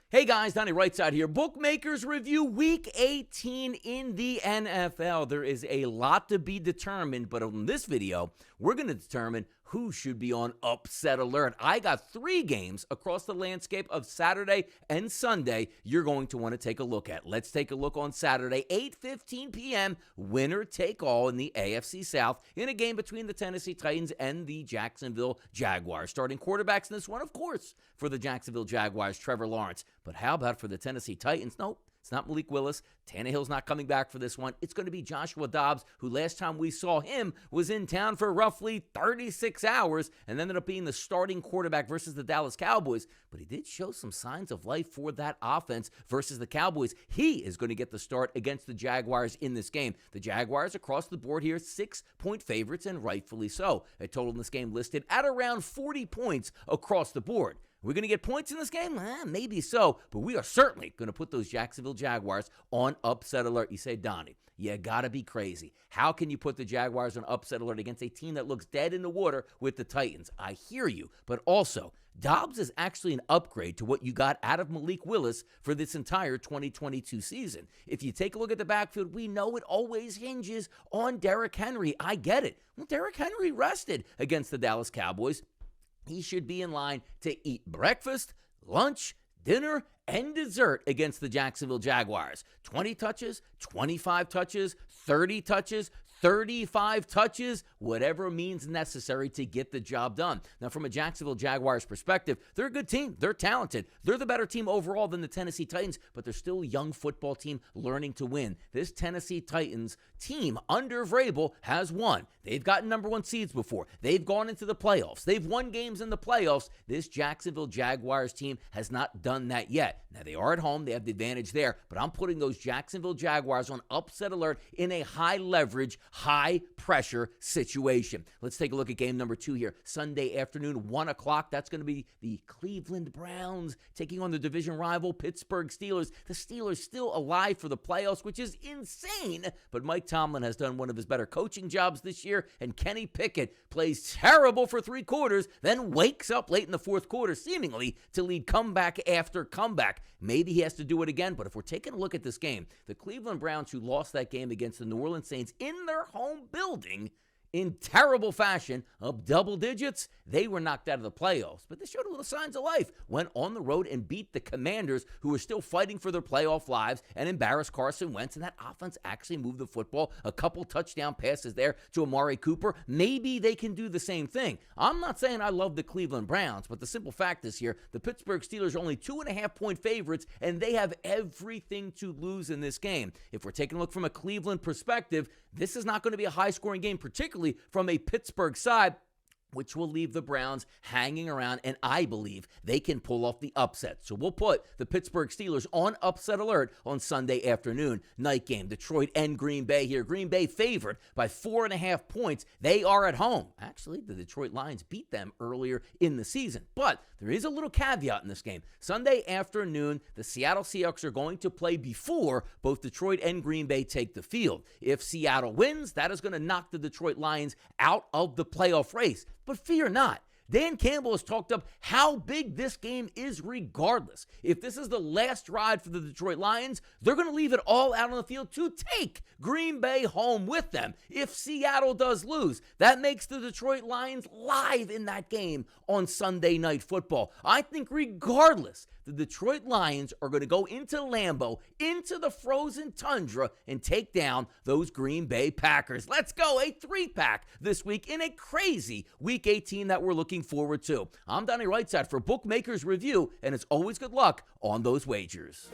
Hey guys, Donnie RightSide here. Bookmakers review Week 18 in the NFL. There is a lot to be determined, but in this video, we're going to determine who should be on upset alert. I got 3 games across the landscape of Saturday and Sunday you're going to want to take a look at. Let's take a look on Saturday, 8:15 p.m., winner take all in the AFC South in a game between the Tennessee Titans and the Jacksonville Jaguars. Starting quarterbacks in this one, of course, for the Jacksonville Jaguars, Trevor Lawrence. But how about for the Tennessee Titans? Nope. It's not Malik Willis. Tannehill's not coming back for this one. It's going to be Joshua Dobbs, who last time we saw him was in town for roughly 36 hours and ended up being the starting quarterback versus the Dallas Cowboys. But he did show some signs of life for that offense versus the Cowboys. He is going to get the start against the Jaguars in this game. The Jaguars across the board here, 6-point favorites, and rightfully so. A total in this game listed at around 40 points across the board. We're going to get points in this game? Maybe so, but we are certainly going to put those Jacksonville Jaguars on upset alert. You say, Donnie, you got to be crazy. How can you put the Jaguars on upset alert against a team that looks dead in the water with the Titans? I hear you, but also, Dobbs is actually an upgrade to what you got out of Malik Willis for this entire 2022 season. If you take a look at the backfield, we know it always hinges on Derrick Henry. I get it. Well, Derrick Henry rested against the Dallas Cowboys. He should be in line to eat breakfast, lunch, dinner, and dessert against the Jacksonville Jaguars. 20 touches, 25 touches, 30 touches, 35 touches, whatever means necessary to get the job done. Now, from a Jacksonville Jaguars perspective, they're a good team. They're talented. They're the better team overall than the Tennessee Titans, but they're still a young football team learning to win. This Tennessee Titans team under Vrabel has won. They've gotten number 1 seeds before. They've gone into the playoffs. They've won games in the playoffs. This Jacksonville Jaguars team has not done that yet. Now, they are at home. They have the advantage there, but I'm putting those Jacksonville Jaguars on upset alert in a high leverage, high pressure situation. Let's take a look at game number 2 here. Sunday afternoon, 1 o'clock. That's going to be the Cleveland Browns taking on the division rival Pittsburgh Steelers. The Steelers still alive for the playoffs, which is insane, but Mike Tomlin has done one of his better coaching jobs this year, and Kenny Pickett plays terrible for 3 quarters, then wakes up late in the 4th quarter, seemingly to lead comeback after comeback. Maybe he has to do it again, but if we're taking a look at this game, the Cleveland Browns, who lost that game against the New Orleans Saints in their home building in terrible fashion, up double digits, they were knocked out of the playoffs. But they showed a little signs of life. Went on the road and beat the Commanders, who were still fighting for their playoff lives, and embarrassed Carson Wentz. And that offense actually moved the football. A couple touchdown passes there to Amari Cooper. Maybe they can do the same thing. I'm not saying I love the Cleveland Browns, but the simple fact is here, the Pittsburgh Steelers are only 2.5-point favorites, and they have everything to lose in this game. If we're taking a look from a Cleveland perspective, this is not going to be a high-scoring game, particularly from a Pittsburgh side, which will leave the Browns hanging around, and I believe they can pull off the upset. So we'll put the Pittsburgh Steelers on upset alert on Sunday afternoon. Night game, Detroit and Green Bay here. Green Bay favored by 4.5 points. They are at home. Actually, the Detroit Lions beat them earlier in the season. But there is a little caveat in this game. Sunday afternoon, the Seattle Seahawks are going to play before both Detroit and Green Bay take the field. If Seattle wins, that is going to knock the Detroit Lions out of the playoff race. But fear not. Dan Campbell has talked up how big this game is regardless. If this is the last ride for the Detroit Lions, they're going to leave it all out on the field to take Green Bay home with them. If Seattle does lose, that makes the Detroit Lions live in that game on Sunday Night Football. I think regardless, the Detroit Lions are going to go into Lambeau, into the frozen tundra, and take down those Green Bay Packers. Let's go, a 3-pack this week in a crazy Week 18 that we're looking forward to. I'm Donnie RightSide for Bookmakers Review, and it's always good luck on those wagers.